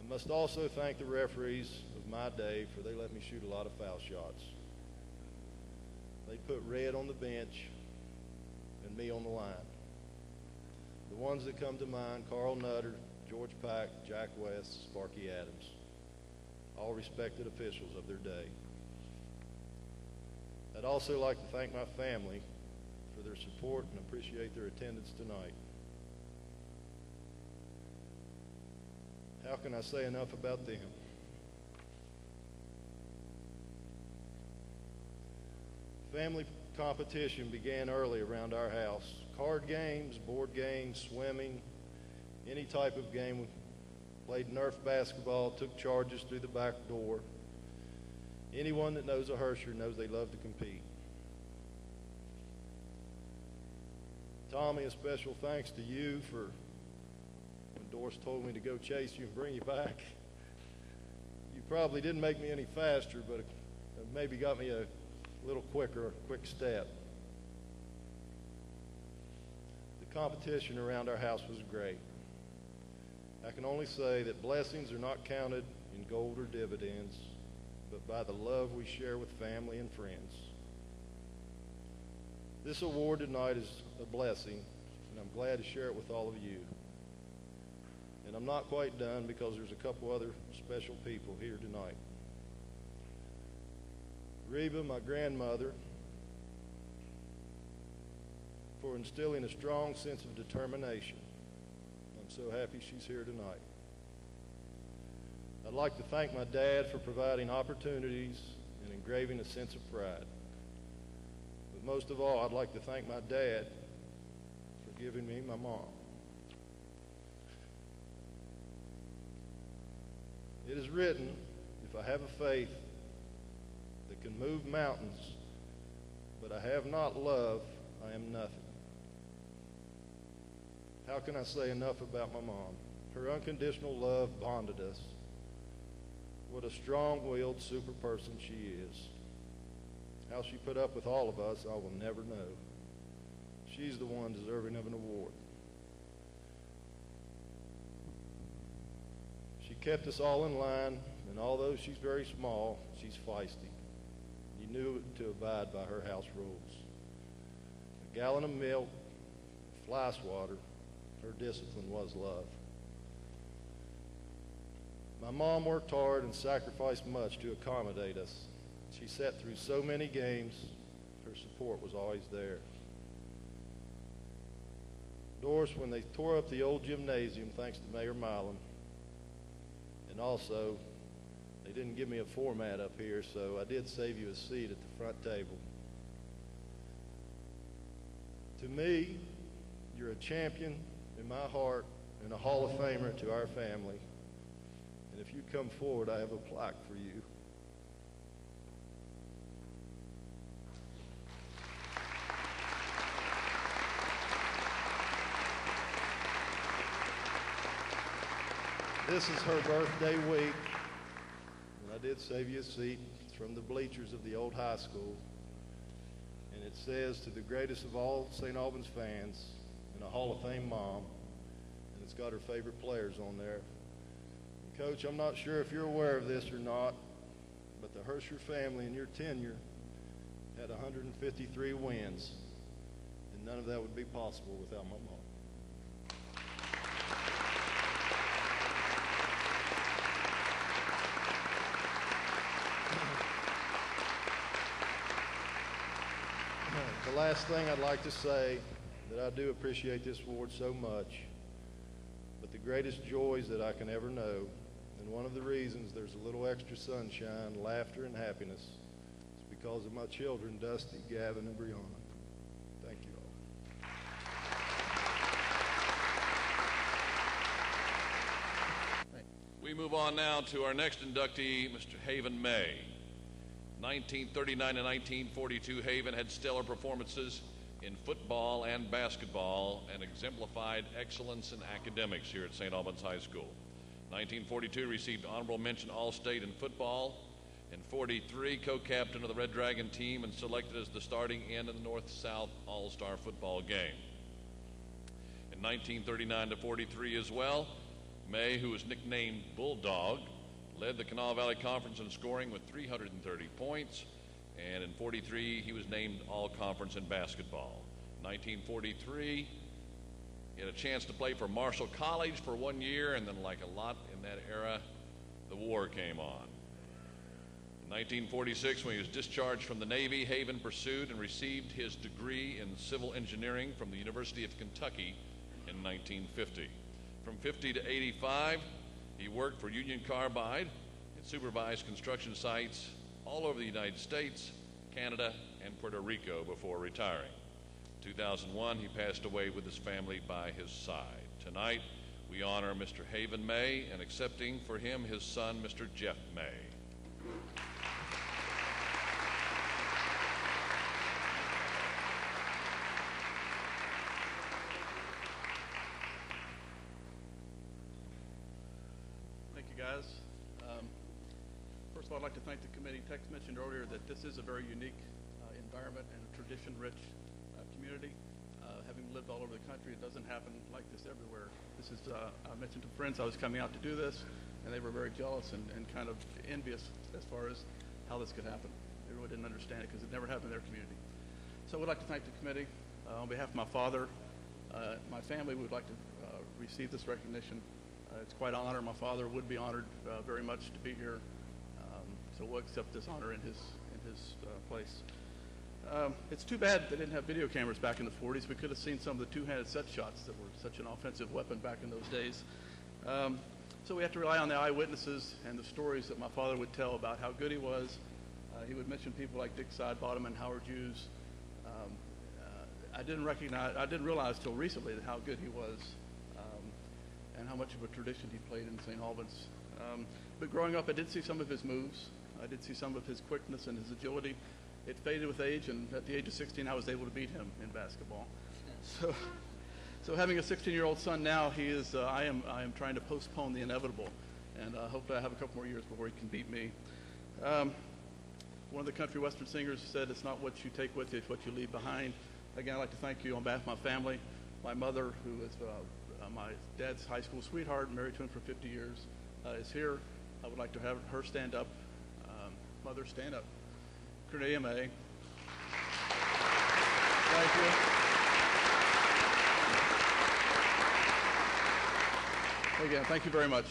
I must also thank the referees of my day, for they let me shoot a lot of foul shots. They put Red on the bench and me on the line. The ones that come to mind: Carl Nutter, George Pack, Jack West, Sparky Adams, all respected officials of their day. I'd also like to thank my family for their support and appreciate their attendance tonight. How can I say enough about them? Family competition began early around our house. Card games, board games, swimming, any type of game. We played Nerf basketball, took charges through the back door. Anyone that knows a Hersher knows they love to compete. Tommy, a special thanks to you for when Doris told me to go chase you and bring you back. You probably didn't make me any faster, but it maybe got me a little quicker, a quick step. The competition around our house was great. I can only say that blessings are not counted in gold or dividends, but by the love we share with family and friends. This award tonight is a blessing, and I'm glad to share it with all of you. And I'm not quite done, because there's a couple other special people here tonight. Reba, my grandmother, for instilling a strong sense of determination. I'm so happy she's here tonight. I'd like to thank my dad for providing opportunities and engraving a sense of pride. But most of all, I'd like to thank my dad for giving me my mom. It is written, if I have a faith that can move mountains, but I have not love, I am nothing. How can I say enough about my mom? Her unconditional love bonded us. What a strong-willed super person she is. How she put up with all of us, I will never know. She's the one deserving of an award. She kept us all in line, and although she's very small, she's feisty. You knew to abide by her house rules. A gallon of milk, fly swatter, her discipline was love. My mom worked hard and sacrificed much to accommodate us. She sat through so many games. Her support was always there. Doris, when they tore up the old gymnasium, thanks to Mayor Milan, and also they didn't give me a format up here, so I did save you a seat at the front table. To me, you're a champion in my heart and a Hall of Famer to our family. And if you come forward, I have a plaque for you. This is her birthday week, and I did save you a seat. It's from the bleachers of the old high school, and it says, to the greatest of all St. Albans fans and a Hall of Fame mom, and it's got her favorite players on there. And Coach, I'm not sure if you're aware of this or not, but the Hersher family in your tenure had 153 wins, and none of that would be possible without my mom. The last thing I'd like to say, that I do appreciate this award so much, but the greatest joys that I can ever know, and one of the reasons there's a little extra sunshine, laughter, and happiness, is because of my children, Dusty, Gavin, and Brianna. Thank you all. We move on now to our next inductee, Mr. Haven May. 1939 and 1942, Haven had stellar performances in football and basketball and exemplified excellence in academics here at St. Albans High School. 1942 received honorable mention All-State in football. In 43, co-captain of the Red Dragon team and selected as the starting end in the North-South All-Star football game. In 1939 to 43 as well, May, who was nicknamed Bulldog, led the Kanawha Valley Conference in scoring with 330 points, and in 43 he was named All-Conference in basketball. 1943, he had a chance to play for Marshall College for 1 year, and then, like a lot in that era, the war came on. In 1946, when he was discharged from the Navy, Haven pursued and received his degree in civil engineering from the University of Kentucky in 1950. From 50 to 85, he worked for Union Carbide and supervised construction sites all over the United States, Canada, and Puerto Rico before retiring. In 2001, he passed away with his family by his side. Tonight, we honor Mr. Haven May and accepting for him his son, Mr. Jeff May. Thank you, guys. First of all, I'd like to thank the committee. Tex mentioned earlier that this is a very unique environment and a tradition-rich community. Having lived all over the country, it doesn't happen like this everywhere. This is, I mentioned to friends I was coming out to do this, and they were very jealous and kind of envious as far as how this could happen. They really didn't understand it because it never happened in their community. So I would like to thank the committee. On behalf of my father, my family would like to receive this recognition. It's quite an honor. My father would be honored very much to be here. So we'll accept this honor in his place. It's too bad they didn't have video cameras back in the 40s. We could have seen some of the two-handed set shots that were such an offensive weapon back in those days. So we have to rely on the eyewitnesses and the stories that my father would tell about how good he was. He would mention people like Dick Sidebottom and Howard Hughes. I didn't realize till recently how good he was and how much of a tradition he played in St. Albans. But growing up, I did see some of his moves. I did see some of his quickness and his agility. It faded with age, and at the age of 16, I was able to beat him in basketball. So having a 16-year-old son now, I am trying to postpone the inevitable, and hopefully I have a couple more years before he can beat me. One of the country western singers said, "It's not what you take with you, it's what you leave behind." Again, I'd like to thank you on behalf of my family. My mother, who is my dad's high school sweetheart, married to him for 50 years, is here. I would like to have her stand up. Mother, stand up. Cornelia May. Thank you. Again, thank you very much.